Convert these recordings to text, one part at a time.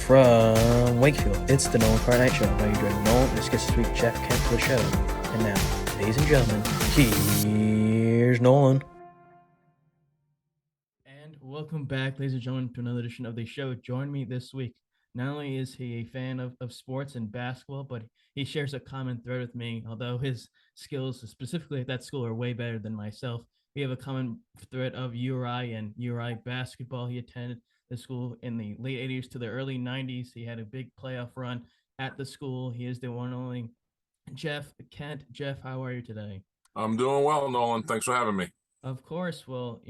From Wakefield, it's the Nolan Night Show. Now you're joining Nolan. Let's get this week Jeff Kent to the show. And now, ladies and gentlemen, here's Nolan. And welcome back, ladies and gentlemen, to another edition of the show. Join me this week. Not only is he a fan of sports and basketball, but he shares a common thread with me. Although his skills, specifically at that school, are way better than myself, we have a common thread of URI and URI basketball. He attended the school in the late 80s to the early 90s. He had a big playoff run at the school. He is the one and only Jeff Kent. Jeff, how are you today? I'm doing well, Nolan. Thanks for having me. Of course. Well,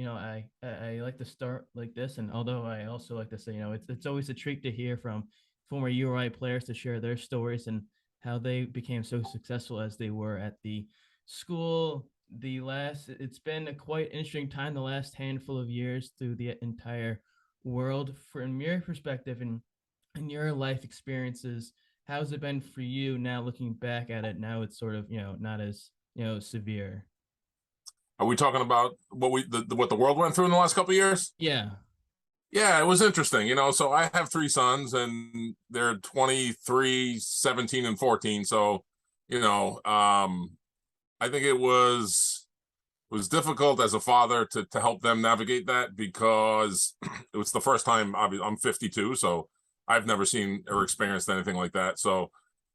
I like to start like this, and although I also like to say, it's always a treat to hear from former URI players to share their stories and how they became so successful as they were at the school. It's been a quite interesting time the last handful of years through the entire world. From your perspective and your life experiences, how's it been for you now looking back at it? Now it's sort of not as severe. Are we talking about what the world went through in the last couple of years? Yeah. Yeah, it was interesting. So I have three sons and they're 23, 17, and 14. So, I think it was difficult as a father to help them navigate that because it was the first time. I'm 52, so I've never seen or experienced anything like that. So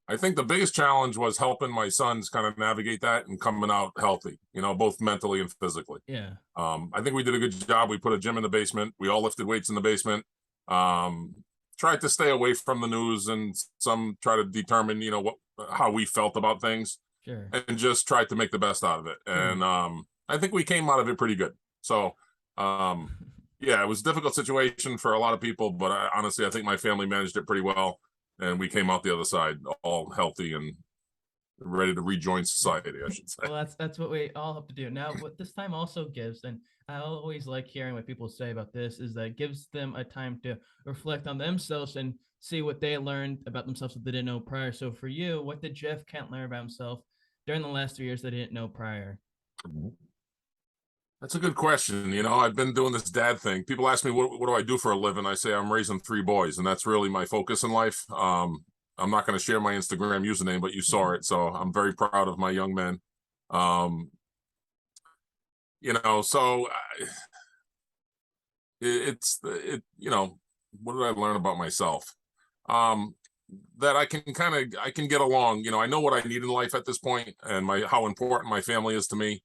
I think the biggest challenge was helping my sons kind of navigate that and coming out healthy, both mentally and physically. Yeah. I think we did a good job. We put a gym in the basement. We all lifted weights in the basement. Tried to stay away from the news and some try to determine, how we felt about things. Sure. And just tried to make the best out of it. Sure. And I think we came out of it pretty good. So, yeah, it was a difficult situation for a lot of people, but honestly, I think my family managed it pretty well. And we came out the other side all healthy and ready to rejoin society, I should say. Well, that's what we all have to do. Now, what this time also gives, and I always like hearing what people say about this, is that it gives them a time to reflect on themselves and see what they learned about themselves that they didn't know prior. So for you, what did Jeff Kent learn about himself during the last 3 years that he didn't know prior? That's a good question. I've been doing this dad thing. People ask me, what do I do for a living? I say I'm raising three boys, and that's really my focus in life. I'm not going to share my Instagram username, but you saw it. So I'm very proud of my young men. So what did I learn about myself? That I can get along. I know what I need in life at this point and how important my family is to me.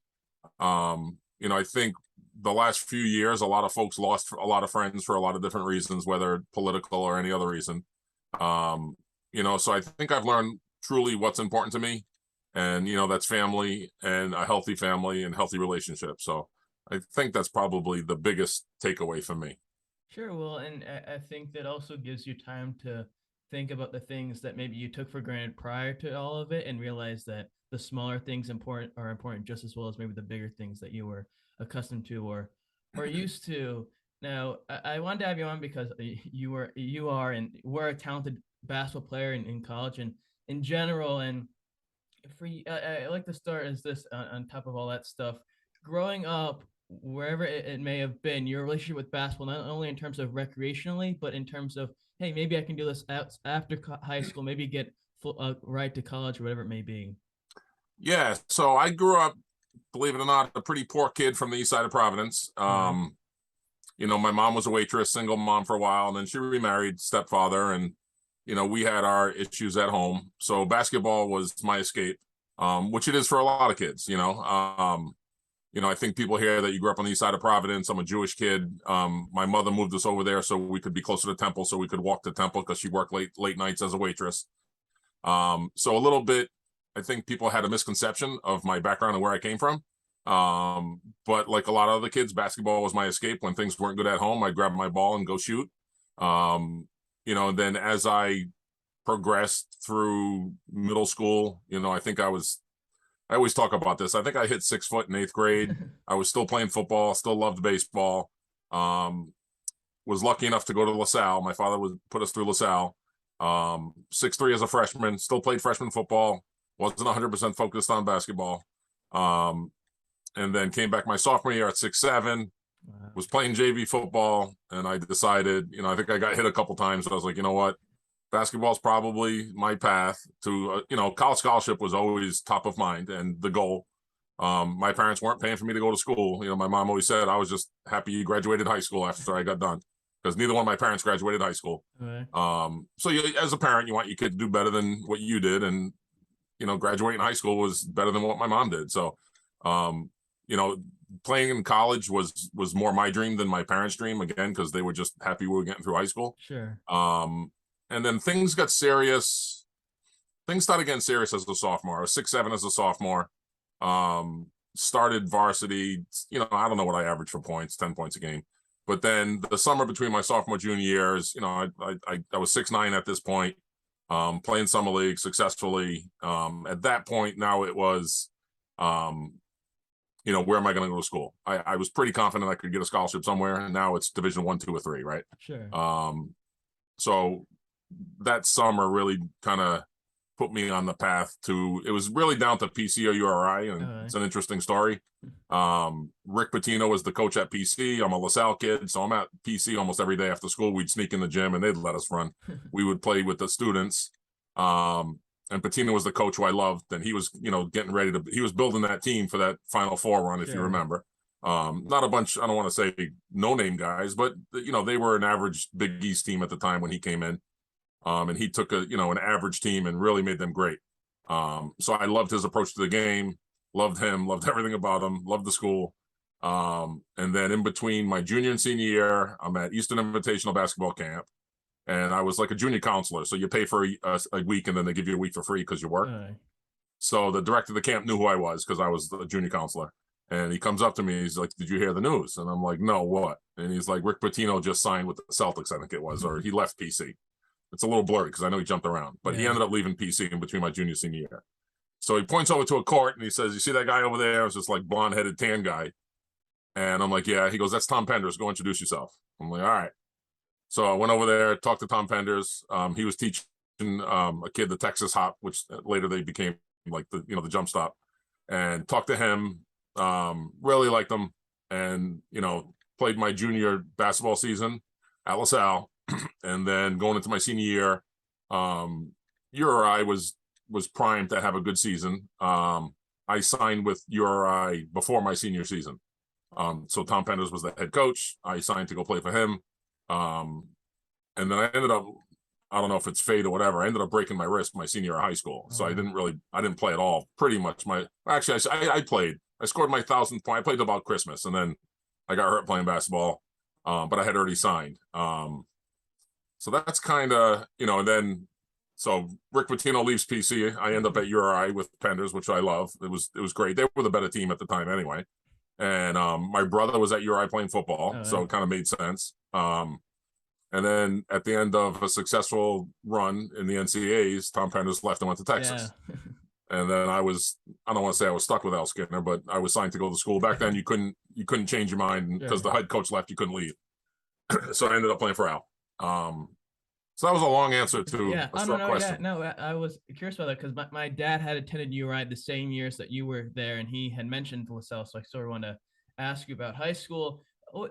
I think the last few years, a lot of folks lost a lot of friends for a lot of different reasons, whether political or any other reason. So I think I've learned truly what's important to me, and that's family and a healthy family and healthy relationships. So I think that's probably the biggest takeaway for me. Sure. Well, and I think that also gives you time to think about the things that maybe you took for granted prior to all of it and realize that the smaller things are important just as well as maybe the bigger things that you were accustomed to or used to. Now, I wanted to have you on because you are and were a talented basketball player in college and in general. And for I like to start as this on top of all that stuff. Growing up, wherever it may have been, your relationship with basketball, not only in terms of recreationally, but in terms of, hey, maybe I can do this after high school, maybe get right to college or whatever it may be. Yeah. So I grew up, believe it or not, a pretty poor kid from the east side of Providence. My mom was a waitress, single mom for a while, and then she remarried, stepfather, and we had our issues at home. So basketball was my escape, which it is for a lot of kids. I think people hear that you grew up on the east side of Providence. I'm a Jewish kid. My mother moved us over there so we could be closer to Temple, so we could walk to Temple because she worked late nights as a waitress. So a little bit, I think people had a misconception of my background and where I came from. But like a lot of other kids, basketball was my escape. When things weren't good at home, I'd grab my ball and go shoot. And then as I progressed through middle school, I think I always talk about this. I think I hit 6 foot in 8th grade. I was still playing football, still loved baseball. Was lucky enough to go to LaSalle. My father would put us through LaSalle. 6'3" as a freshman, still played freshman football. Wasn't 100% focused on basketball. And then came back my sophomore year at 6'7", was playing JV football, and I decided, I think I got hit a couple times. So I was like, you know what? basketball's probably my path to, college scholarship was always top of mind and the goal. My parents weren't paying for me to go to school. My mom always said I was just happy you graduated high school after I got done, because neither one of my parents graduated high school. Okay. So as a parent, you want your kid to do better than what you did. And, graduating high school was better than what my mom did. So, playing in college was more my dream than my parents' dream, again, because they were just happy we were getting through high school. Sure. And then things got serious. Things started getting serious as a sophomore. I was 6'7" as a sophomore. Started varsity. I don't know what I averaged for points, 10 points a game. But then the summer between my sophomore junior years, I was 6'9" at this point, playing summer league successfully. At that point, now it was, where am I going to go to school? I was pretty confident I could get a scholarship somewhere, and now it's Division 1, 2, or 3, right? Sure. So that summer really kind of put me on the path to, it was really down to PC or URI, and it's an interesting story. Rick Pitino was the coach at PC. I'm a LaSalle kid, so I'm at PC almost every day after school. We'd sneak in the gym and they'd let us run. We would play with the students. And Pitino was the coach who I loved, and he was, getting ready to, he was building that team for that Final Four run, if you remember. Not a bunch, I don't want to say no-name guys, but, they were an average Big East team at the time when he came in. And he took an average team and really made them great. So I loved his approach to the game, loved him, loved everything about him, loved the school. And then in between my junior and senior year, I'm at Eastern Invitational Basketball Camp. And I was like a junior counselor. So you pay for a week, and then they give you a week for free because you work. So the director of the camp knew who I was, because I was a junior counselor. And he comes up to me, he's like, "Did you hear the news?" And I'm like, "No, what?" And he's like, "Rick Pitino just signed with the Celtics, I think it was, or he left PC." It's a little blurry because I know he jumped around, but he ended up leaving PC in between my junior and senior year. So he points over to a court and he says, "You see that guy over there? It's just like blonde-headed tan guy." And I'm like, "Yeah." He goes, "That's Tom Penders. Go introduce yourself." I'm like, "All right." So I went over there, talked to Tom Penders. He was teaching a kid the Texas Hop, which later they became like the jump stop, and talked to him. Really liked him, and played my junior basketball season at LaSalle. And then going into my senior year, URI was primed to have a good season. I signed with URI before my senior season. So Tom Penders was the head coach. I signed to go play for him. And then I ended up, I don't know if it's fate or whatever, I ended up breaking my wrist my senior year of high school. So I didn't play at all. Pretty much I played. I scored my 1,000th point. I played about Christmas, and then I got hurt playing basketball. But I had already signed. So that's kind of, and then, so Rick Pitino leaves PC. I end up at URI with Penders, which I love. It was great. They were the better team at the time anyway. And my brother was at URI playing football, so it kind of made sense. And then at the end of a successful run in the NCAAs, Tom Penders left and went to Texas. Yeah. And then I don't want to say I was stuck with Al Skinner, but I was signed to go to school. Back then you couldn't change your mind because the head coach left, you couldn't leave. So I ended up playing for Al. So that was a long answer to a short question. I was curious about that because my dad had attended URI the same years that you were there, and he had mentioned LaSalle, so I sort of wanted to ask you about high school.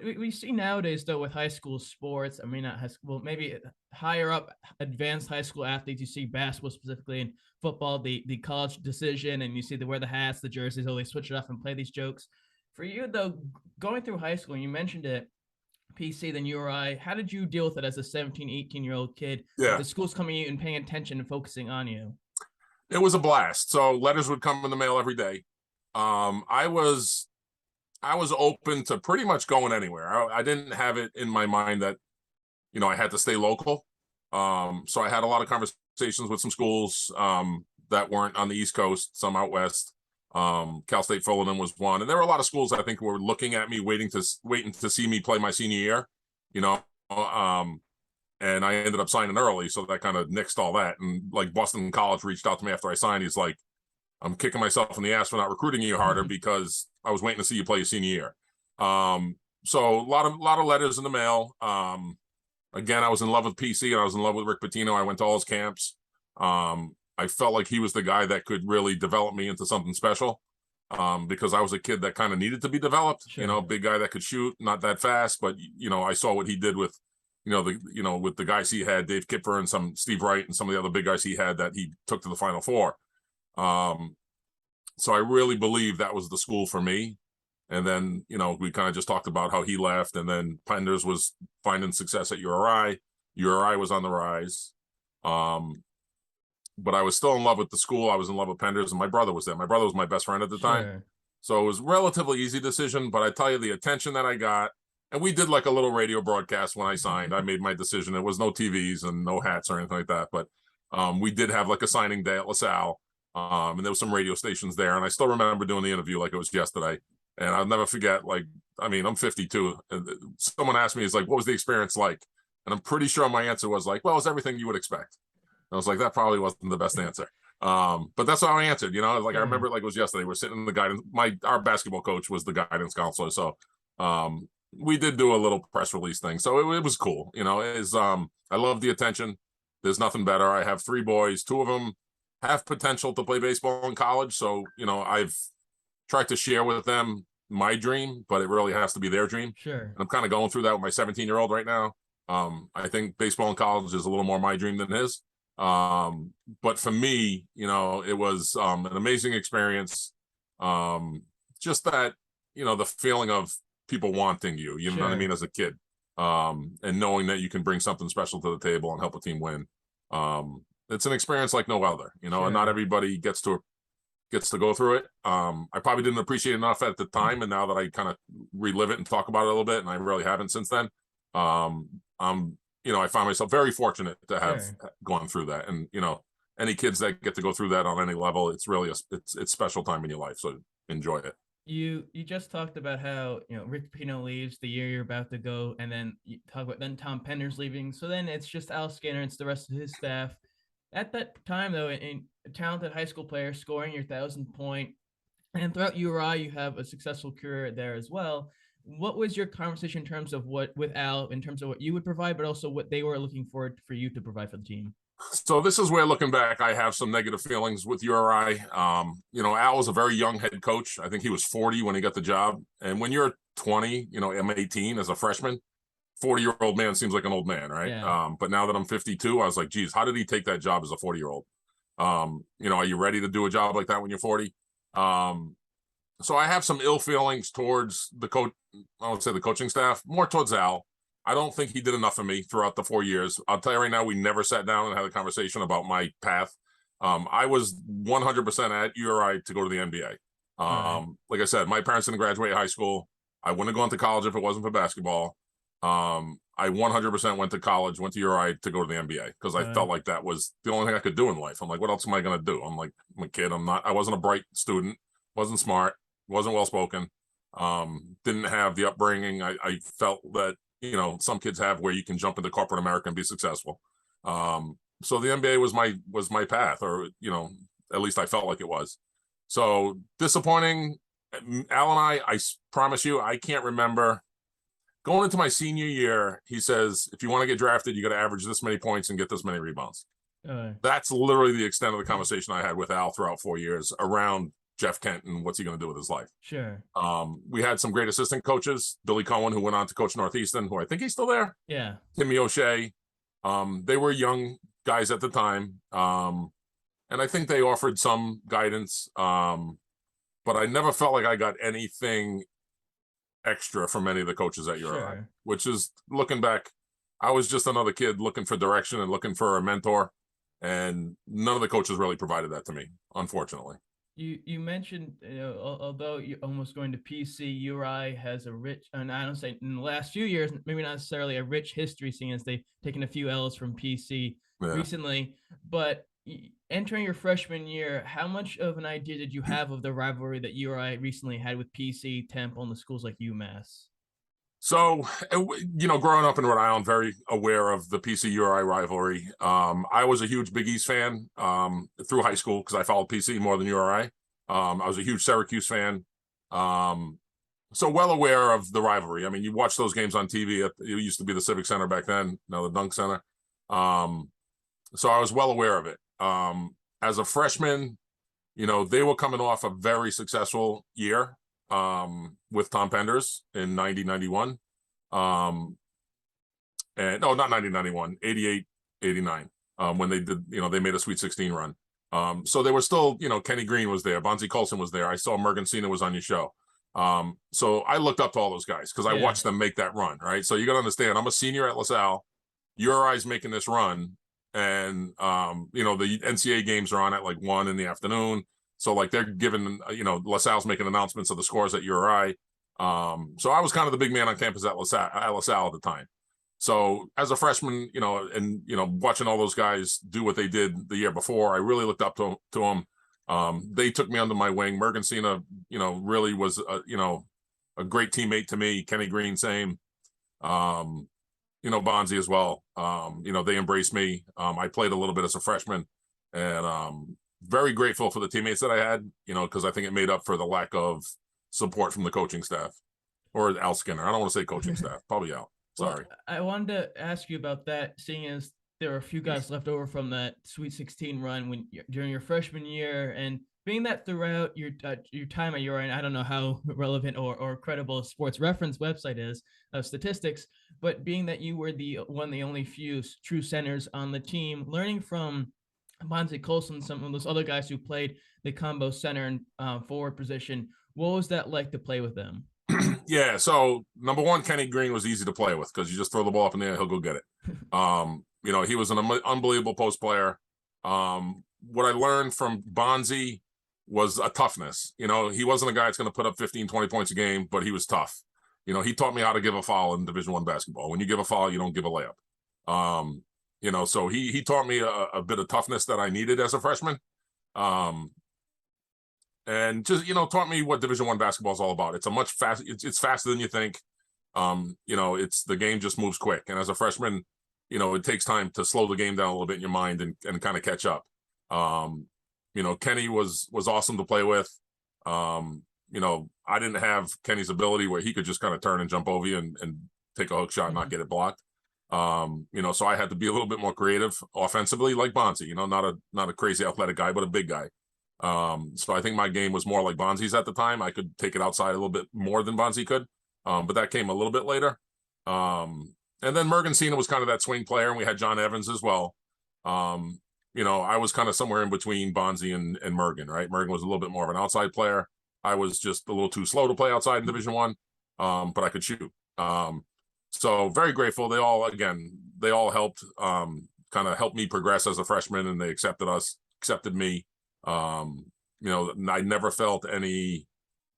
We see nowadays, though, with high school sports, not high school, maybe higher up, advanced high school athletes, you see basketball specifically, and football, the college decision, and you see they wear the hats, the jerseys, they switch it up and play these jokes. For you, though, going through high school, and you mentioned it, PC, then URI, how did you deal with it as a 17, 18-year-old kid? Yeah. The school's coming in and paying attention and focusing on you. It was a blast. So letters would come in the mail every day. I was open to pretty much going anywhere. I didn't have it in my mind that, I had to stay local. So I had a lot of conversations with some schools that weren't on the East Coast, some out West. Cal State Fullerton was one, and there were a lot of schools I think were looking at me, waiting to see me play my senior year, and I ended up signing early, so that kind of nixed all that. And like Boston College reached out to me after I signed. He's like, "I'm kicking myself in the ass for not recruiting you harder because I was waiting to see you play your senior year." So a lot of letters in the mail. Again, I was in love with PC and I was in love with Rick Pitino. I went to all his camps. I felt like he was the guy that could really develop me into something special, because I was a kid that kind of needed to be developed. Sure. Big guy that could shoot, not that fast, but I saw what he did with, with the guys he had, Dave Kipfer and some Steve Wright and some of the other big guys he had that he took to the Final Four. So I really believe that was the school for me. And then, we kind of just talked about how he left, and then Penders was finding success at URI. URI was on the rise. But I was still in love with the school. I was in love with Penders, and my brother was there. My brother was my best friend at the time. So it was a relatively easy decision, but I tell you, the attention that I got, and we did like a little radio broadcast when I signed. I made my decision. There was no TVs and no hats or anything like that, but we did have like a signing day at LaSalle, and there was some radio stations there, and I still remember doing the interview like it was yesterday. And I'll never forget, I'm 52. And someone asked me, what was the experience like? And I'm pretty sure my answer was well, it's everything you would expect. And I was like, that probably wasn't the best answer. But that's how I answered, I remember it like it was yesterday. We're sitting in the guidance. Our basketball coach was the guidance counselor. So we did do a little press release thing. So it was cool. I love the attention. There's nothing better. I have 3 boys. 2 of them have potential to play baseball in college. So, I've tried to share with them my dream, but it really has to be their dream. Sure. And I'm kind of going through that with my 17-year-old right now. I think baseball in college is a little more my dream than his. But for me, it was an amazing experience. Just that, the feeling of people wanting you, know what I mean, as a kid. And knowing that you can bring something special to the table and help a team win. It's an experience like no other, and not everybody gets to go through it. I probably didn't appreciate it enough at the time, and now that I kind of relive it and talk about it a little bit, and I really haven't since then, I find myself very fortunate to have gone through that. And, any kids that get to go through that on any level, it's really it's special time in your life. So enjoy it. You just talked about how, Rick Pino leaves the year you're about to go, and then you talk about then Tom Pender's leaving. So then it's just Al Skinner, it's the rest of his staff. At that time, though, a talented high school player scoring your 1,000-point, and throughout URI, you have a successful career there as well. What was your conversation in terms of with Al, in terms of what you would provide, but also what they were looking for you to provide for the team? So this is where, looking back, I have some negative feelings with URI. Al was a very young head coach. I think he was 40 when he got the job. And when you're 20, I'm 18 as a freshman, 40-year-old man seems like an old man, right? Yeah. But now that I'm 52, I was like, geez, how did he take that job as a 40-year-old? Are you ready to do a job like that when you're 40? So I have some ill feelings towards the coach. I would say the coaching staff, more towards Al. I don't think he did enough for me throughout the 4 years. I'll tell you right now, we never sat down and had a conversation about my path. I was 100% at URI to go to the NBA. Like I said, my parents didn't graduate high school. I wouldn't have gone to college if it wasn't for basketball. I 100% went to college, went to URI to go to the NBA because I felt like that was the only thing I could do in life. I'm like, what else am I going to do? I'm a kid. I wasn't a bright student, wasn't smart, wasn't well-spoken, didn't have the upbringing. I felt that, some kids have where you can jump into corporate America and be successful. So the NBA was my path, or, at least I felt like it was. So disappointing. Al and I promise you, I can't remember. Going into my senior year, he says, if you want to get drafted, you got to average this many points and get this many rebounds. That's literally the extent of the conversation I had with Al throughout 4 years around Jeff Kent and what's he going to do with his life. Sure. We had some great assistant coaches, Billy Cohen, who went on to coach Northeastern, who I think he's still there. Yeah. Timmy O'Shea. They were young guys at the time. And I think they offered some guidance. But I never felt like I got anything extra from any of the coaches at URI, which is, looking back, I was just another kid looking for direction and looking for a mentor. And none of the coaches really provided that to me, unfortunately. You mentioned, although you're almost going to PC, URI has a rich, and I don't say in the last few years, maybe not necessarily a rich history, seeing as they've taken a few L's from PC recently. But entering your freshman year, how much of an idea did you have of the rivalry that URI recently had with PC, Temple, and the schools like UMass? So, growing up in Rhode Island, very aware of the PC URI rivalry. I was a huge Big East fan through high school because I followed PC more than URI. I was a huge Syracuse fan. So well aware of the rivalry. I mean, you watch those games on TV. It used to be the Civic Center back then, now the Dunk Center. So I was well aware of it. As a freshman, they were coming off a very successful year with Tom Penders in 90-91. and no, not 1991, 88, 89. When they did, they made a Sweet 16 run. So they were still, Kenny Green was there, Bonzie Colson was there. I saw Mergen Cena was on your show. So I looked up to all those guys because I watched them make that run, right? So you got to understand, I'm a senior at LaSalle. URI's making this run, and the NCAA games are on at like 1 in the afternoon. So like they're giving, LaSalle's making announcements of the scores at URI. So I was kind of the big man on campus at LaSalle at the time. So as a freshman, and watching all those guys do what they did the year before, I really looked up to them. They took me under my wing. Mergen Cena, really was a great teammate to me. Kenny Green, same. Bonzie as well. They embraced me. I played a little bit as a freshman, and very grateful for the teammates that I had, because I think it made up for the lack of support from the coaching staff, or Al Skinner. I don't want to say coaching staff, probably Al. Sorry. Well, I wanted to ask you about that, seeing as there were a few guys left over from that Sweet 16 run during your freshman year, and being that throughout your time at URI, and I don't know how relevant or credible Sports Reference website is of statistics, but being that you were the only few true centers on the team, learning from Bonzie Colson, some of those other guys who played the combo center and forward position, what was that like to play with them? Yeah, so number one, Kenny Green was easy to play with because you just throw the ball up in the air, he'll go get it. He was an unbelievable post player. What I learned from Bonzie was a toughness. He wasn't a guy that's going to put up 15, 20 points a game, but he was tough. He taught me how to give a foul in Division I basketball. When you give a foul, you don't give a layup. So he taught me a bit of toughness that I needed as a freshman. And just, taught me what Division I basketball is all about. It's it's faster than you think. It's the game just moves quick. And as a freshman, it takes time to slow the game down a little bit in your mind and kind of catch up. Kenny was awesome to play with. I didn't have Kenny's ability where he could just kind of turn and jump over you and take a hook shot and not get it blocked. So I had to be a little bit more creative offensively, like Bonzie, not a crazy athletic guy, but a big guy. So I think my game was more like Bonzie's at the time. I could take it outside a little bit more than Bonzie could. But that came a little bit later. And then Mergen Cena was kind of that swing player, and we had John Evans as well. I was kind of somewhere in between Bonzie and Mergen, right? Mergen was a little bit more of an outside player. I was just a little too slow to play outside in Division I, but I could shoot. So very grateful. They all helped, kind of helped me progress as a freshman, and they accepted me. I never felt any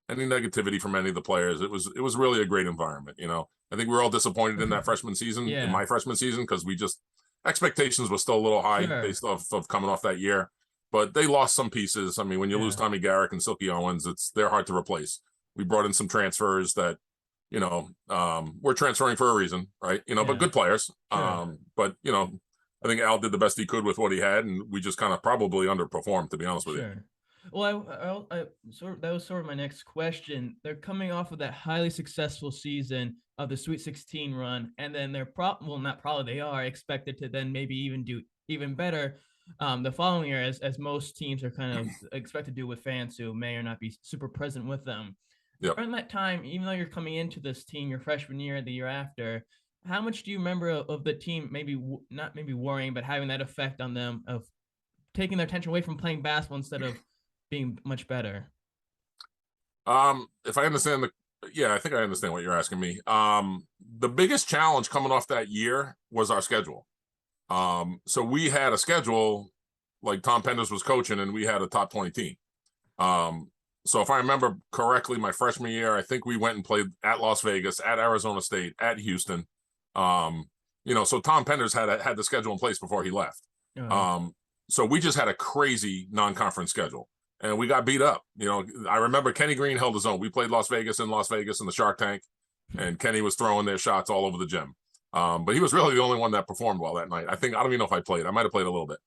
negativity from any of the players. It was really a great environment. I think we were all disappointed in that freshman season, in my freshman season, because expectations were still a little high based off of coming off that year, but they lost some pieces. I mean, when you lose Tommy Garrick and Silky Owens, they're hard to replace. We brought in some transfers that, we're transferring for a reason, right? But good players. But I think Al did the best he could with what he had, and we just kind of probably underperformed, to be honest with you. Well, that was sort of my next question. They're coming off of that highly successful season of the Sweet 16 run, and then they are expected to then maybe even do even better the following year, as most teams are kind of expected to do with fans who may or not be super present with them. Yep. During that time, even though you're coming into this team your freshman year, the year after, how much do you remember of the team not worrying, but having that effect on them of taking their attention away from playing basketball instead of being much better? If I understand I think I understand what you're asking me. The biggest challenge coming off that year was our schedule. So we had a schedule like Tom Penders was coaching, and we had a top 20 team. So if I remember correctly, my freshman year, I think we went and played at Las Vegas, at Arizona State, at Houston. So Tom Penders had the schedule in place before he left. So we just had a crazy non-conference schedule, and we got beat up. I remember Kenny Green held his own. We played Las Vegas in the Shark Tank, and Kenny was throwing their shots all over the gym. But he was really the only one that performed well that night. I don't even know if I played. I might have played a little bit.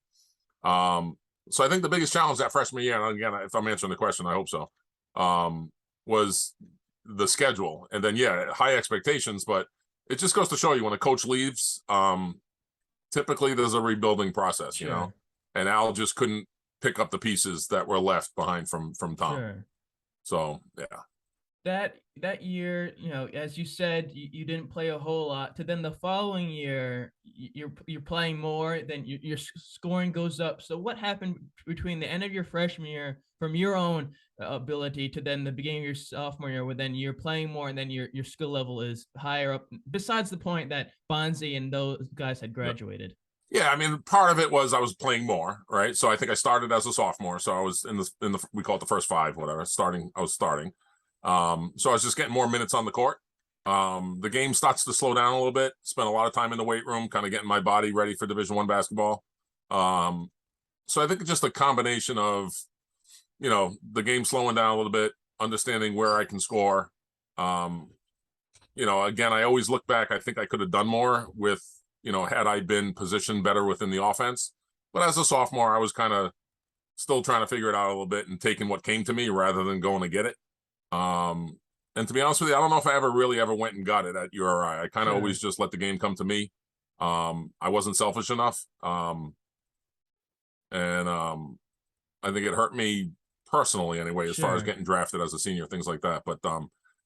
So I think the biggest challenge that freshman year, and again, if I'm answering the question, I hope so, was the schedule. And then, high expectations, but it just goes to show you when a coach leaves, typically there's a rebuilding process, and Al just couldn't pick up the pieces that were left behind from Tom. Sure. So, yeah. that year, as you said, you didn't play a whole lot. To then the following year, you're playing more. Then your scoring goes up. So what happened between the end of your freshman year, from your own ability, to then the beginning of your sophomore year, where then you're playing more, and then your skill level is higher up? Besides the point that Bonzi and those guys had graduated. Yeah, I mean, part of it was I was playing more, right? So I think I started as a sophomore, so I was in the we call it the first five, whatever. I was starting. So I was just getting more minutes on the court. The game starts to slow down a little bit. Spent a lot of time in the weight room, kind of getting my body ready for Division I basketball. So I think it's just a combination of, the game slowing down a little bit, understanding where I can score. Again, I always look back. I think I could have done more with, had I been positioned better within the offense. But as a sophomore, I was kind of still trying to figure it out a little bit and taking what came to me rather than going to get it. And to be honest with you, I don't know if I ever went and got it at URI. I kind of always just let the game come to me. I wasn't selfish enough. And I think it hurt me personally anyway, as far as getting drafted as a senior, things like that. But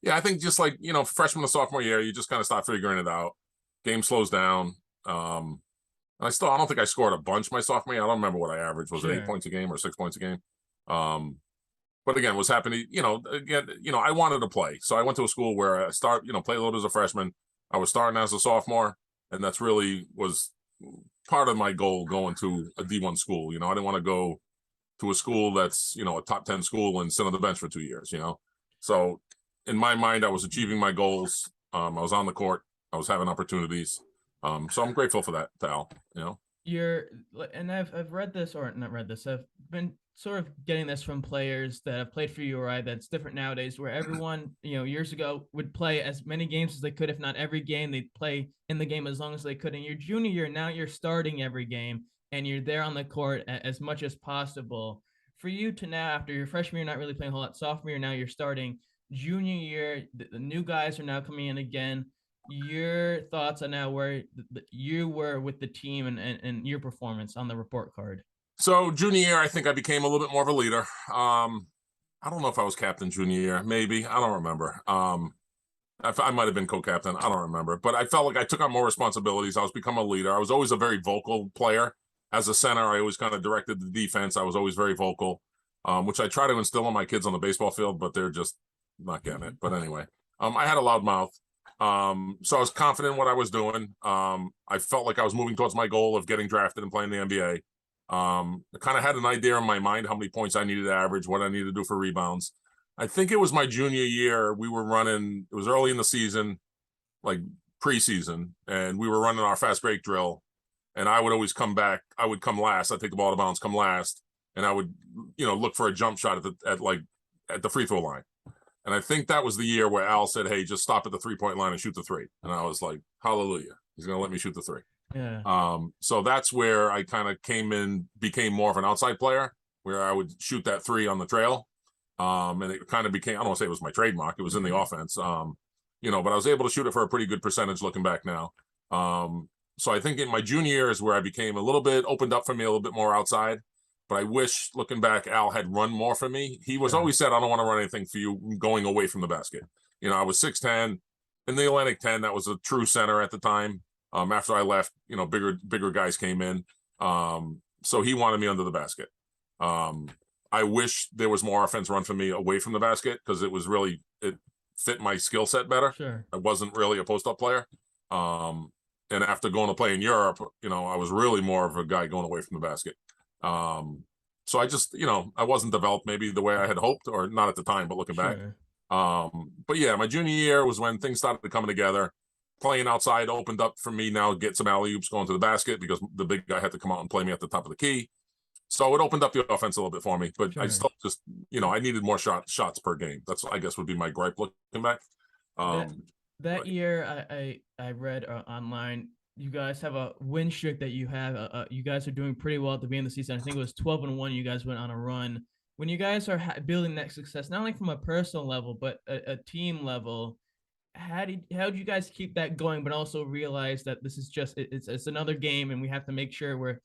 yeah, I think just like, freshman to sophomore year, you just kind of start figuring it out. Game slows down. I don't think I scored a bunch my sophomore year. I don't remember what I averaged. Was it 8 points a game or 6 points a game? But again, what's happening, I wanted to play. So I went to a school where I play a little bit as a freshman. I was starting as a sophomore, and that's really was part of my goal going to a D1 school. I didn't want to go to a school that's, a top 10 school and sit on the bench for 2 years, So in my mind, I was achieving my goals. I was on the court. I was having opportunities. So I'm grateful for that, Al, And I've read this, or not read this. I've been sort of getting this from players that have played for URI. That's different nowadays, where everyone, years ago would play as many games as they could, if not every game. They'd play in the game as long as they could. In your junior year, now you're starting every game and you're there on the court as much as possible. For you to now, after your freshman year, not really playing a whole lot, sophomore year, now you're starting. Junior year, the new guys are now coming in again. Your thoughts on now where you were with the team and your performance on the report card? So junior year, I think I became a little bit more of a leader. I don't know if I was captain junior year, maybe. I don't remember. I might have been co-captain. I don't remember. But I felt like I took on more responsibilities. I was becoming a leader. I was always a very vocal player. As a center, I always kind of directed the defense. I was always very vocal, which I try to instill in my kids on the baseball field, but they're just not getting it. But anyway, I had a loud mouth. So I was confident in what I was doing. I felt like I was moving towards my goal of getting drafted and playing the NBA. I kind of had an idea in my mind how many points I needed to average, what I needed to do for rebounds. I think it was my junior year. We were running, it was early in the season, like preseason, and we were running our fast break drill. And I would always come back. I would come last. I'd take the ball to bounds, come last. And I would, look for a jump shot at the free throw line. And I think that was the year where Al said, hey, just stop at the 3-point line and shoot the three. And I was like, hallelujah. He's going to let me shoot the three. Yeah. So that's where I kind of became more of an outside player, where I would shoot that three on the trail. And it kind of became, I don't want to say it was my trademark. It was in the offense, but I was able to shoot it for a pretty good percentage looking back now. So I think in my junior year is where I became a little bit opened up for me a little bit more outside. But I wish, looking back, Al had run more for me. He was always said, I don't want to run anything for you going away from the basket. I was 6'10". In the Atlantic 10, that was a true center at the time. After I left, bigger guys came in. So he wanted me under the basket. I wish there was more offense run for me away from the basket, because it fit my skill set better. Sure. I wasn't really a post-up player. And after going to play in Europe, I was really more of a guy going away from the basket. So I just, I wasn't developed maybe the way I had hoped, or not at the time, but looking back. But yeah, my junior year was when things started coming together. Playing outside opened up for me now, get some alley-oops going to the basket, because the big guy had to come out and play me at the top of the key. So it opened up the offense a little bit for me, but I still just, I needed more shots per game. That's, I guess, would be my gripe looking back. That year, I read online, you guys have a win streak that you have. You guys are doing pretty well at the beginning of the season. I think it was 12-1. You guys went on a run. When you guys are building that success, not only from a personal level, but a team level, how did you guys keep that going, but also realize that this is just it's another game, and we have to make sure we're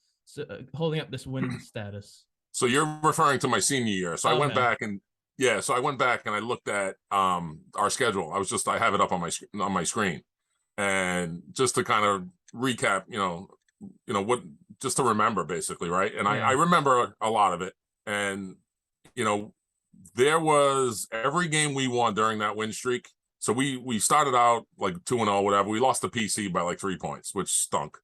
holding up this win status? So you're referring to my senior year. So I went back, and yeah, so I went back and I looked at our schedule. I have it up on my screen, and just to kind of recap, what, just to remember basically, right? And I Yeah. remember a lot of it, and you know, there was every game we won during that win streak. So we started out like 2-0, whatever. We lost to PC by like 3 points, which stunk.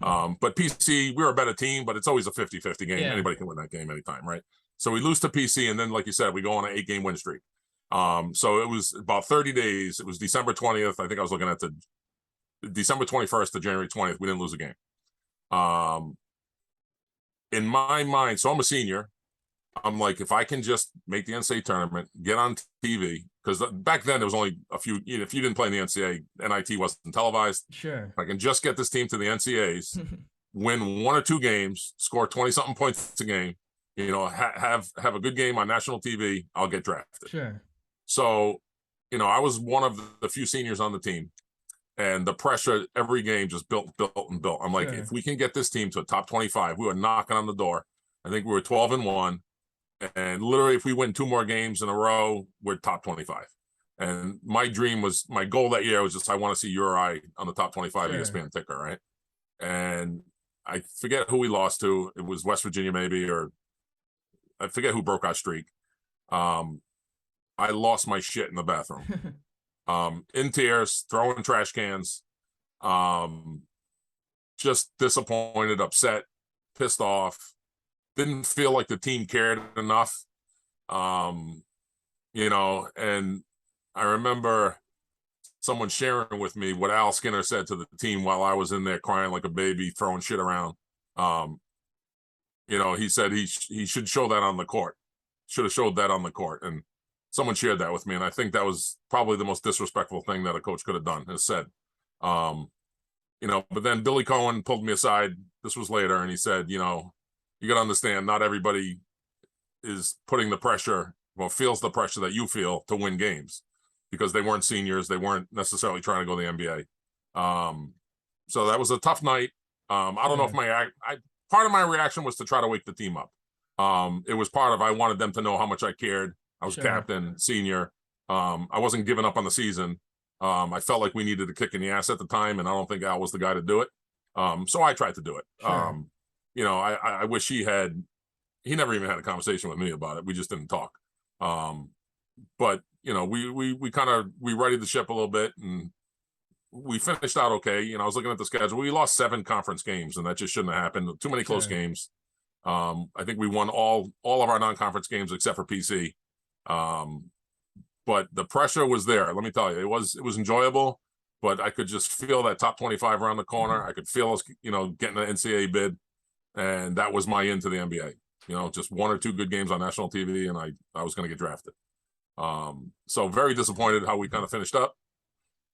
But PC, we were a better team, but it's always a 50-50 game. Yeah. Anybody can win that game anytime, right? So we lose to PC, and then, like you said, we go on an 8-game win streak. So it was about 30 days. It was December 20th. I think I was looking at the December 21st to January 20th. We didn't lose a game. In my mind, so I'm a senior. I'm like, if I can just make the NCAA tournament, get on TV, because back then there was only a few. If you didn't play in the NCAA, NIT wasn't televised. Sure. If I can just get this team to the NCAAs, win 1 or 2 games, score 20-something points a game, have a good game on national TV, I'll get drafted. Sure. So, I was one of the few seniors on the team, and the pressure every game just built and built. I'm like, Sure. if we can get this team to a top 25, we were knocking on the door. I think we were 12-1. And literally, if we win 2 more games in a row, we're top 25. And my goal that year was just, I want to see URI on the top 25 Sure. ESPN ticker, right? And I forget who we lost to. It was West Virginia, maybe, or I forget who broke our streak. I lost my shit in the bathroom, in tears, throwing trash cans, just disappointed, upset, pissed off. Didn't feel like the team cared enough, and I remember someone sharing with me what Al Skinner said to the team while I was in there crying like a baby, throwing shit around. He said he should show that on the court, should have showed that on the court, and someone shared that with me, and I think that was probably the most disrespectful thing that a coach could have done, has said. But then Billy Cohen pulled me aside. This was later, and he said, you got to understand, not everybody is putting the pressure, feels the pressure that you feel to win games, because they weren't seniors. They weren't necessarily trying to go to the NBA. So that was a tough night. I don't know if part of my reaction was to try to wake the team up. It was part of, I wanted them to know how much I cared. I was Sure. captain, senior. I wasn't giving up on the season. I felt like we needed a kick in the ass at the time, and I don't think Al was the guy to do it. So I tried to do it. Sure. I wish he never even had a conversation with me about it. We just didn't talk. But we kind of readied the ship a little bit, and we finished out okay. I was looking at the schedule. We lost 7 conference games, and that just shouldn't have happened. Too many close Sure. games. I think we won all of our non-conference games except for PC. But the pressure was there. Let me tell you, it was enjoyable, but I could just feel that top 25 around the corner. I could feel us, getting an NCAA bid. And that was my into the NBA. Just 1 or 2 good games on national TV, and I was going to get drafted. So very disappointed how we kind of finished up,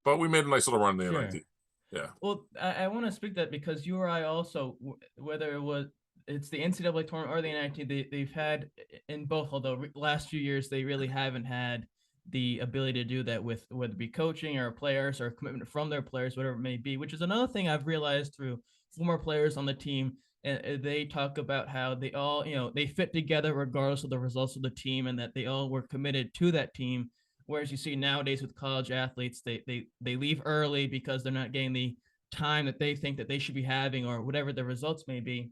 but we made a nice little run in the Sure. NIT. Yeah. Well, I want to speak that because URI also, whether it's the NCAA tournament or the NIT, they've had in both, although last few years they really haven't had the ability to do that with whether it be coaching or players or commitment from their players, whatever it may be, which is another thing I've realized through former players on the team. And they talk about how they all, they fit together regardless of the results of the team, and that they all were committed to that team. Whereas you see nowadays with college athletes, they leave early because they're not getting the time that they think that they should be having, or whatever the results may be.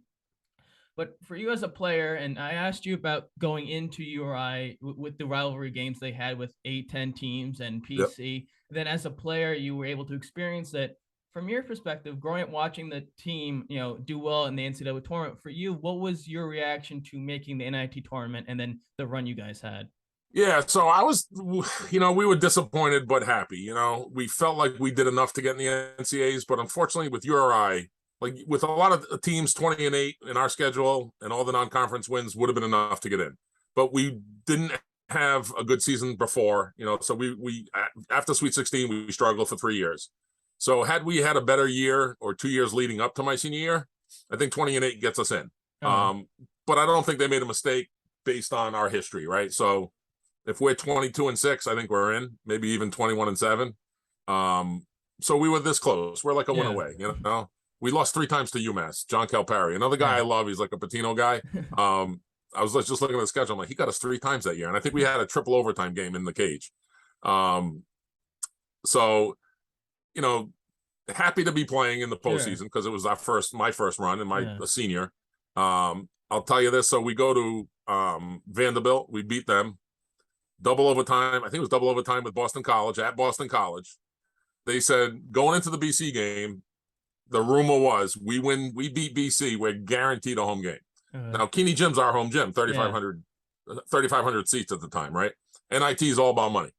But for you as a player, and I asked you about going into URI with the rivalry games they had with 8-10 teams and PC. Yep. Then as a player, you were able to experience that. From your perspective, growing up watching the team, do well in the NCAA tournament, for you, what was your reaction to making the NIT tournament and then the run you guys had? Yeah, so I was, we were disappointed but happy. We felt like we did enough to get in the NCAAs, but unfortunately with URI, like with a lot of teams 20-8 in our schedule, and all the non-conference wins would have been enough to get in. But we didn't have a good season before, so we after Sweet 16, we struggled for 3 years. So had we had a better year or 2 years leading up to my senior year, I think 20-8 gets us in. But I don't think they made a mistake based on our history, right? So if we're 22-6, I think we're in, maybe even 21-7. So we were this close. We're like a win away, We lost 3 times to UMass, John Calipari, another guy I love. He's like a Patino guy. I was just looking at the schedule. I'm like, he got us 3 times that year. And I think we had a triple overtime game in the cage. So, you know, happy to be playing in the postseason because it was my first run and a senior. I'll tell you this. So we go to Vanderbilt. We beat them. Double overtime. I think it was double overtime with Boston College at Boston College. They said going into the BC game, the rumor was we beat BC, we're guaranteed a home game. Now, Keeney Gym's our home gym, 3,500 seats at the time, right? NIT is all about money.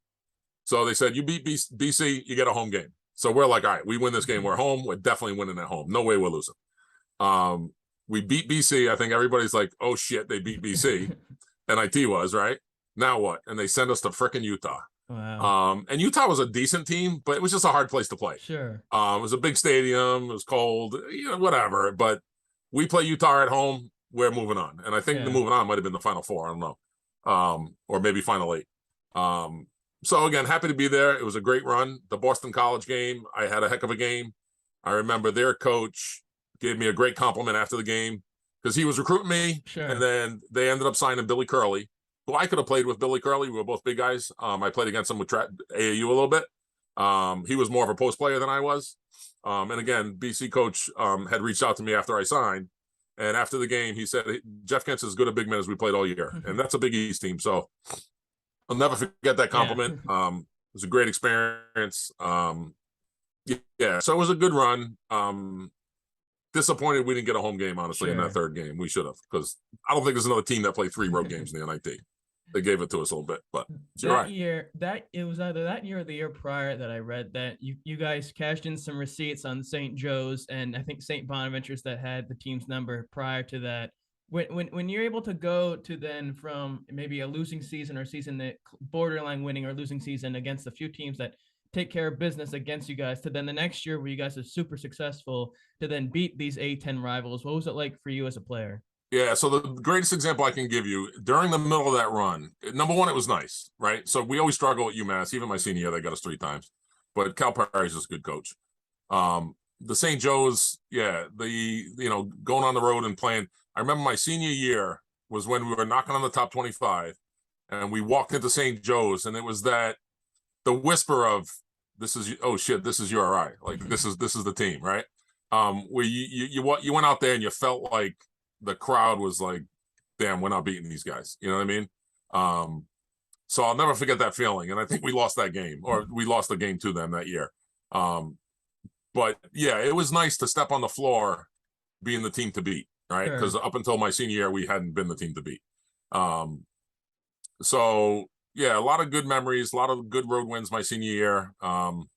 So they said, you beat BC, you get a home game. So we're like, all right, we win this game. We're home. We're definitely winning at home. No way we're losing. We beat BC. I think everybody's like, oh, shit, they beat BC. NIT was, right? Now what? And they send us to frickin' Utah. Wow. And Utah was a decent team, but it was just a hard place to play. Sure. It was a big stadium. It was cold, whatever. But we play Utah at home. We're moving on. And I think the moving on might have been the Final Four. I don't know. Or maybe Final 8. So again, happy to be there. It was a great run. The Boston College game, I had a heck of a game. I remember their coach gave me a great compliment after the game because he was recruiting me. Sure. And then they ended up signing Billy Curley, who I could have played with. Billy Curley. We were both big guys. I played against him with AAU a little bit. He was more of a post player than I was. And again, BC coach had reached out to me after I signed. And after the game, he said, Jeff Kent's as good a big man as we played all year. And that's a Big East team. So I'll never forget that compliment. It was a great experience. So it was a good run. Disappointed we didn't get a home game, honestly, in that third game. We should have, because I don't think there's another team that played 3 road games in the NIT. They gave it to us a little bit, but it was either that year or the year prior that I read that you guys cashed in some receipts on St. Joe's and I think St. Bonaventure's that had the team's number prior to that. When you're able to go to then from maybe a losing season or season that borderline winning or losing season against a few teams that take care of business against you guys to then the next year where you guys are super successful to then beat these A10 rivals, what was it like for you as a player? Yeah, so the greatest example I can give you, during the middle of that run, number one, it was nice, right? So we always struggle at UMass. Even my senior year, they got us 3 times. But Cal Perry's just a good coach. The St. Joe's, going on the road and playing. I remember my senior year was when we were knocking on the top 25, and we walked into St. Joe's, and it was the whisper of, this is URI. Like, this is the team, right? Where you went out there and you felt like the crowd was like, damn, we're not beating these guys. You know what I mean? So I'll never forget that feeling. And I think we lost that game, or we lost the game to them that year. But yeah, it was nice to step on the floor being the team to beat, right? Because up until my senior year, we hadn't been the team to beat. So yeah, a lot of good memories, a lot of good road wins my senior year. And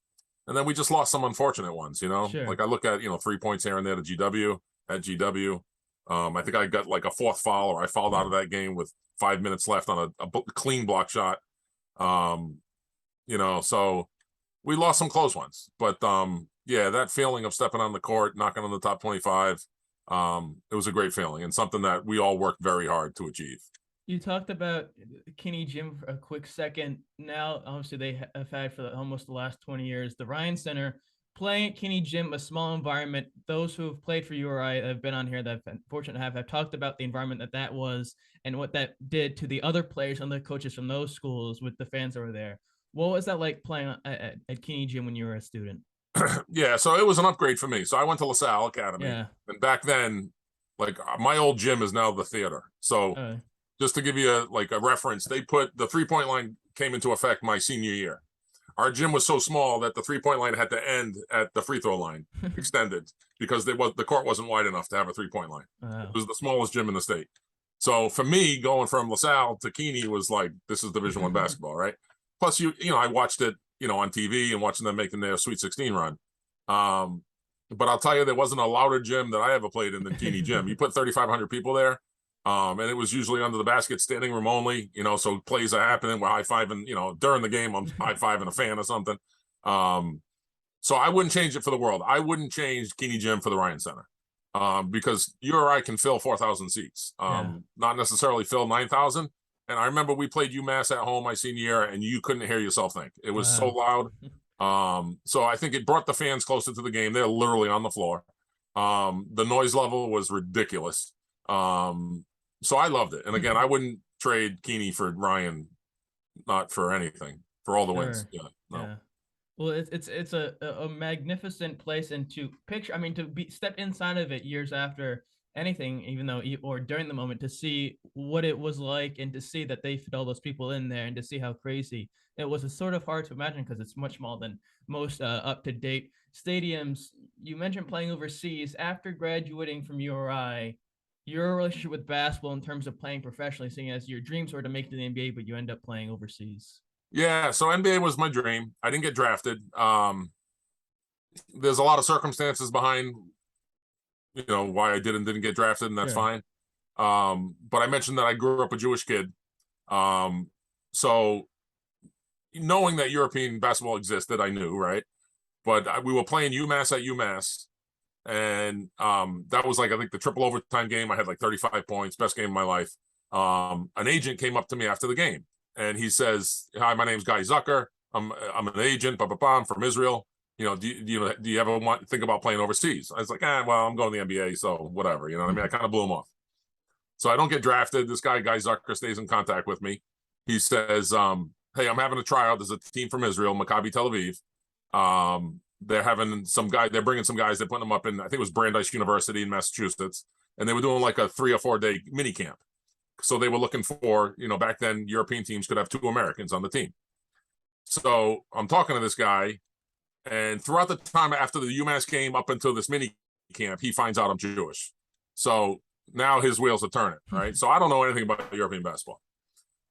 then we just lost some unfortunate ones, Like I look at, 3 points here and there to GW. I think I got like a 4th foul, or I fouled out of that game with 5 minutes left on a clean block shot. So we lost some close ones, but that feeling of stepping on the court, knocking on the top 25, it was a great feeling and something that we all worked very hard to achieve. You talked about Kinney Gym for a quick second. Now, obviously, they have had for almost the last 20 years the Ryan Center. Playing at Kinney Gym, a small environment. Those who have played for URI have been on here that have been fortunate to have talked about the environment that was and what that did to the other players and the coaches from those schools with the fans that were there. What was that like playing at Kinney Gym when you were a student? Yeah, so it was an upgrade for me. So I went to LaSalle Academy. Yeah. And back then, like my old gym is now the theater. So just to give you a reference, they put the 3-point line came into effect my senior year. Our gym was so small that the 3-point line had to end at the free throw line, extended, because the court wasn't wide enough to have a 3-point line. Wow. It was the smallest gym in the state. So for me, going from LaSalle to Kinney was like, this is Division I basketball, right? Plus, I watched it, on TV and watching them making their Sweet 16 run. But I'll tell you, there wasn't a louder gym that I ever played in than Kinney Gym. You put 3,500 people there. And it was usually under the basket, standing room only, so plays are happening. We're high-fiving, during the game, I'm high-fiving a fan or something. So I wouldn't change it for the world. I wouldn't change Kinney Gym for the Ryan Center because URI can fill 4,000 seats, not necessarily fill 9,000. And I remember we played UMass at home my senior year, and you couldn't hear yourself think. It was so loud. So I think it brought the fans closer to the game. They're literally on the floor. The noise level was ridiculous. So I loved it. And again, I wouldn't trade Keeney for Ryan, not for anything, for all the wins. Sure. Yeah, no. Yeah. Well, it's a magnificent place, and to picture, I mean, to be step inside of it years after anything, even though or during the moment, to see what it was like, and to see that they fit all those people in there, and to see how crazy it was. It's sort of hard to imagine because it's much smaller than most up to date stadiums. You mentioned playing overseas after graduating from URI. Your relationship with basketball in terms of playing professionally, seeing as your dreams were to make it to the NBA, but you end up playing overseas. Yeah, so NBA was my dream. I didn't get drafted. There's a lot of circumstances behind, why I didn't get drafted, and that's Sure. fine. But I mentioned that I grew up a Jewish kid. So knowing that European basketball existed, I knew, right? But we were playing UMass at UMass, and that was like, I think, the triple overtime game. I had like 35 points, best game of my life. An agent came up to me after the game, and he says, "Hi, my name's Guy Zucker. I'm an agent. I'm from Israel. Do you ever think about playing overseas?" I was like, well, I'm going to the NBA, so whatever. You know what I mean? I kind of blew him off. So I don't get drafted. This Guy Zucker, stays in contact with me. He says, "Hey, I'm having a tryout. There's a team from Israel, Maccabi Tel Aviv. They're having they're bringing some guys. They're putting them up in, I think it was Brandeis University in Massachusetts, and they were doing like a 3 or 4 day mini camp. So they were looking for, back then European teams could have 2 Americans on the team. So I'm talking to this guy, and throughout the time after the UMass game up until this mini camp, he finds out I'm Jewish. So now his wheels are turning, right? So I don't know anything about European basketball.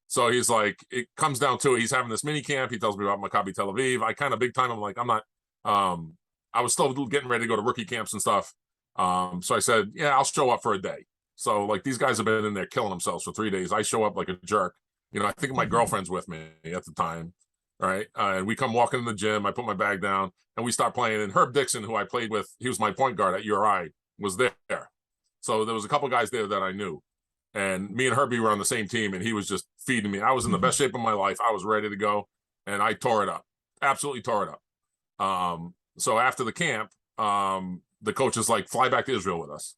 So he's like, it comes down to it. He's having this mini camp. He tells me about Maccabi Tel Aviv. I kind of big time. I'm like, I'm not. I was still getting ready to go to rookie camps and stuff. So I said, yeah, I'll show up for a day. So like these guys have been in there killing themselves for 3 days. I show up like a jerk. I think my girlfriend's with me at the time, right? And we come walking in the gym. I put my bag down and we start playing. And Herb Dixon, who I played with, he was my point guard at URI, was there. So there was a couple guys there that I knew. And me and Herbie were on the same team, and he was just feeding me. I was in the best shape of my life. I was ready to go, and I tore it up. Absolutely tore it up. So after the camp, the coach is like, fly back to Israel with us.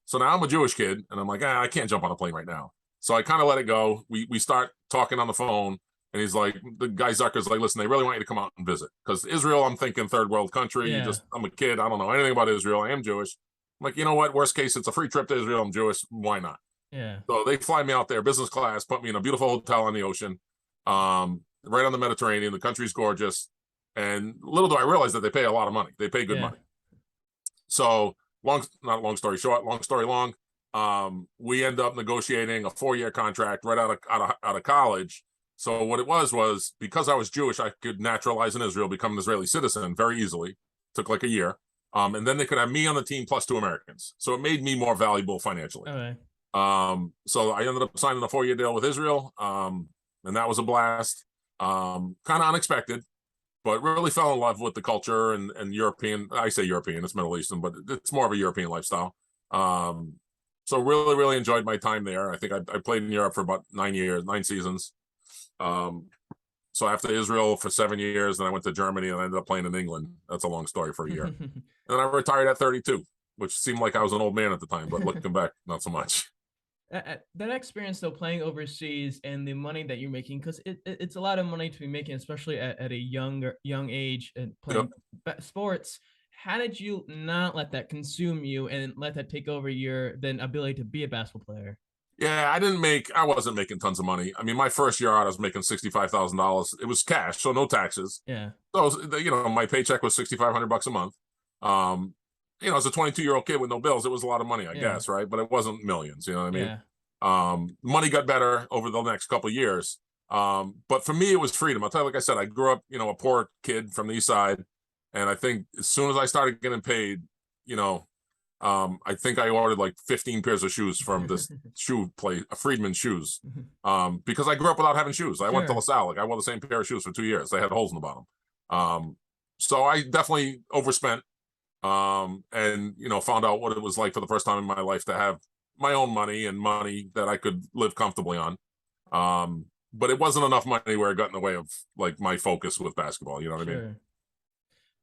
So now I'm a Jewish kid, and I'm like, I can't jump on a plane right now. So I kind of let it go. We start talking on the phone, and he's like, the guy Zucker's like, listen, they really want you to come out and visit. Because Israel, I'm thinking third world country. Yeah. I'm a kid. I don't know anything about Israel. I am Jewish. I'm like, you know what? Worst case, it's a free trip to Israel. I'm Jewish. Why not? Yeah. So they fly me out there, business class, put me in a beautiful hotel on the ocean, right on the Mediterranean. The country's gorgeous. And little do I realize that they pay a lot of money. They pay good money. So not long story short, long story long, we end up negotiating a 4-year contract right out of college. So what it was because I was Jewish, I could naturalize in Israel, become an Israeli citizen very easily. Took like a year. And then they could have me on the team plus 2 Americans. So it made me more valuable financially. Okay. So I ended up signing a 4-year deal with Israel. And that was a blast. Kind of unexpected, but really fell in love with the culture and European. I say European, it's Middle Eastern, but it's more of a European lifestyle. So really, really enjoyed my time there. I think I played in Europe for about 9 seasons. So after Israel for 7 years, then I went to Germany and I ended up playing in England. That's a long story for a year. And then I retired at 32, which seemed like I was an old man at the time, but looking back, not so much. That experience, though, playing overseas and the money that you're making, because it's a lot of money to be making, especially at a young age and playing sports. How did you not let that consume you and let that take over your then ability to be a basketball player? Yeah, I wasn't making tons of money. I mean, my first year out, I was making $65,000. It was cash, so no taxes. Yeah. So, my paycheck was $6,500 a month. As a 22-year-old kid with no bills, it was a lot of money, I guess, right? But it wasn't millions, you know what I mean? Yeah. Money got better over the next couple of years. But for me, it was freedom. I'll tell you, like I said, I grew up, a poor kid from the East Side. And I think as soon as I started getting paid, I think I ordered like 15 pairs of shoes from this shoe place, Friedman Shoes, because I grew up without having shoes. I went to LaSalle. Like I wore the same pair of shoes for 2 years. They had holes in the bottom. So I definitely overspent, and found out what it was like for the first time in my life to have my own money and money that I could live comfortably on. But it wasn't enough money where it got in the way of like my focus with basketball. You know what I mean?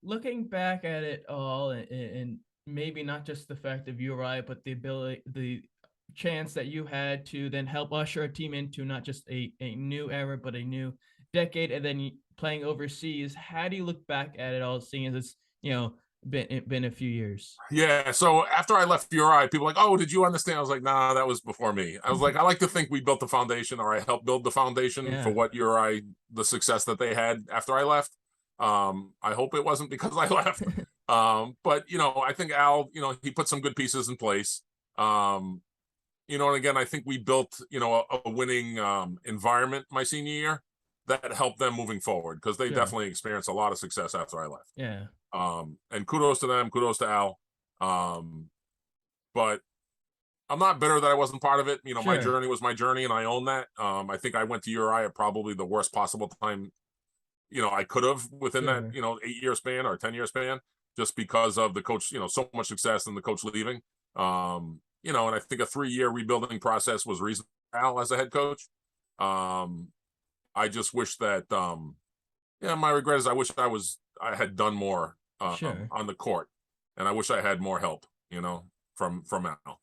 Looking back at it all, and maybe not just the fact of URI, but the chance that you had to then help usher a team into not just a new era, but a new decade, and then playing overseas. How do you look back at it all, seeing as it's, been a few years? Yeah. So after I left URI, people were like, oh, did you understand? I was like, nah, that was before me. I was like, I like to think we built the foundation, or I helped build the foundation for Yeah. what URI, the success that they had after I left. I hope it wasn't because I left. But I think Al, he put some good pieces in place. And again, I think we built, a winning environment my senior year that helped them moving forward, because they Sure. definitely experienced a lot of success after I left. Yeah. And kudos to them, kudos to Al. But I'm not bitter that I wasn't part of it. My Sure. journey was my journey, and I own that. I think I went to URI at probably the worst possible time, I could have within that, Sure. 8-year span or 10-year span, just because of the coach, so much success and the coach leaving. And I think a 3-year rebuilding process was reasonable for Al as a head coach. I just wish that, my regret is I wish I had done more Sure. on the court, and I wish I had more help, from Al.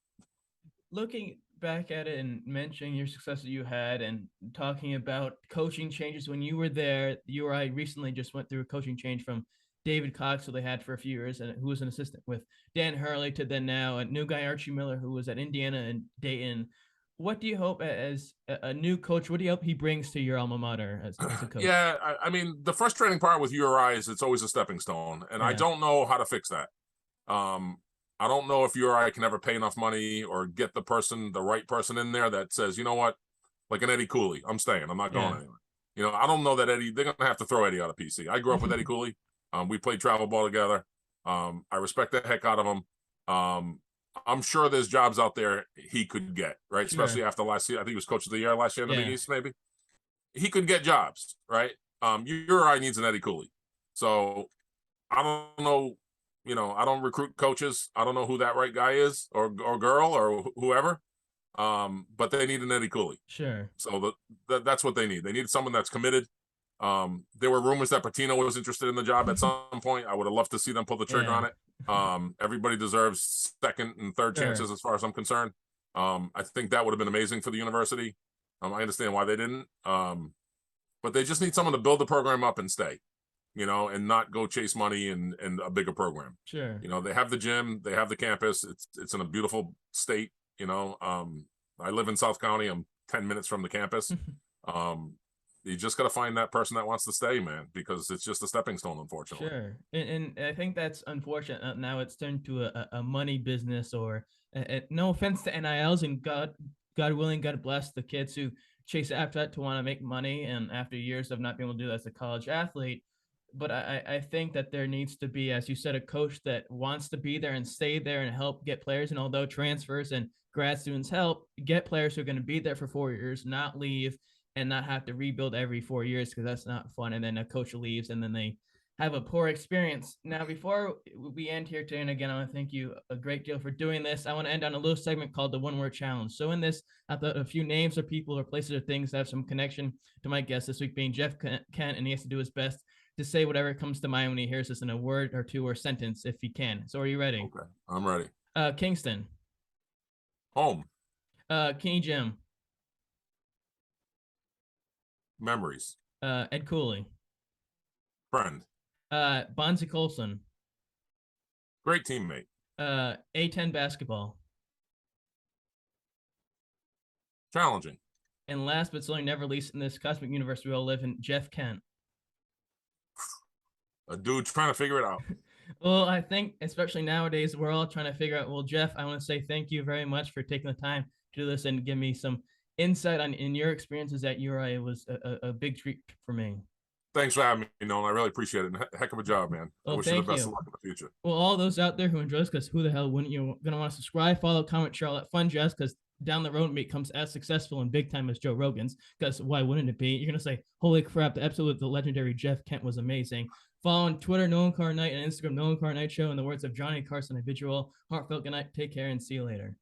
Looking back at it and mentioning your success that you had, and talking about coaching changes when you were there, URI recently just went through a coaching change from David Cox, who they had for a few years, and who was an assistant with Dan Hurley, to then now a new guy, Archie Miller, who was at Indiana and Dayton. What do you hope, as a new coach, what do you hope he brings to your alma mater as a coach? Yeah, I mean, the frustrating part with URI is it's always a stepping stone, and I Yeah. don't know how to fix that. I don't know if URI can ever pay enough money or get the right person in there that says, you know what, like an Eddie Cooley, I'm staying, I'm not going Yeah. anywhere. I don't know that they're going to have to throw Eddie out of PC. I grew up with Eddie Cooley. We played travel ball together. I respect the heck out of him. I'm sure there's jobs out there he could get, right? Sure. Especially after last year. I think he was coach of the year last year in the Yeah. Big East, maybe. He could get jobs, right? URI needs an Eddie Cooley. So I don't know, I don't recruit coaches. I don't know who that right guy is, or girl, or whoever. But they need an Eddie Cooley. Sure. So that's what they need. They need someone that's committed. There were rumors that Patino was interested in the job at some point. I would have loved to see them pull the trigger on it. Everybody deserves second and third chances, as far as I'm concerned. I think that would have been amazing for the university. I understand why they didn't. But they just need someone to build the program up and stay, and not go chase money and a bigger program. Sure. They have the gym, they have the campus. It's in a beautiful state. I live in South County. I'm 10 minutes from the campus. You just got to find that person that wants to stay, man, because it's just a stepping stone, unfortunately. Sure. And I think that's unfortunate. Now it's turned to a money business, or no offense to NILs, and God willing, God bless the kids who chase after that to want to make money, and after years of not being able to do that as a college athlete. But I think that there needs to be, as you said, a coach that wants to be there and stay there and help get players. And although transfers and grad students help, get players who are going to be there for 4 years, not leave and not have to rebuild every 4 years, because that's not fun. And then a coach leaves and then they have a poor experience. Now, before we end here today, and again, I want to thank you a great deal for doing this, I want to end on a little segment called the One Word Challenge. So in this, I thought a few names or people or places or things that have some connection to my guest this week, being Jeff Kent, and he has to do his best to say whatever comes to mind when he hears this in a word or two or sentence, if he can. So are you ready? Okay, I'm ready. Kingston. Home. Kenny Jim. Memories. Ed Cooley. Friend. Bonzi Colson. Great teammate. A10 basketball. Challenging. And last but certainly never least, in this cosmic universe we all live in, Jeff Kent. A dude trying to figure it out. Well, I think especially nowadays we're all trying to figure out. Well, Jeff, I want to say thank you very much for taking the time to do this and give me some insight in your experiences at URI. It was a big treat for me. Thanks for having me, Nolan. I really appreciate it. Heck of a job, man. Well, I wish you the best of luck in the future. Well, all those out there who enjoy this, because who the hell wouldn't you? Going to want to subscribe, follow, comment, share all that fun jazz, because down the road it becomes as successful and big time as Joe Rogan's, because why wouldn't it be? You're going to say, holy crap, the episode with the legendary Jeff Kent was amazing. Follow on Twitter, Nolan Car Night, and Instagram, Nolan Car Night Show. In the words of Johnny Carson, individual, heartfelt good night. Take care and see you later.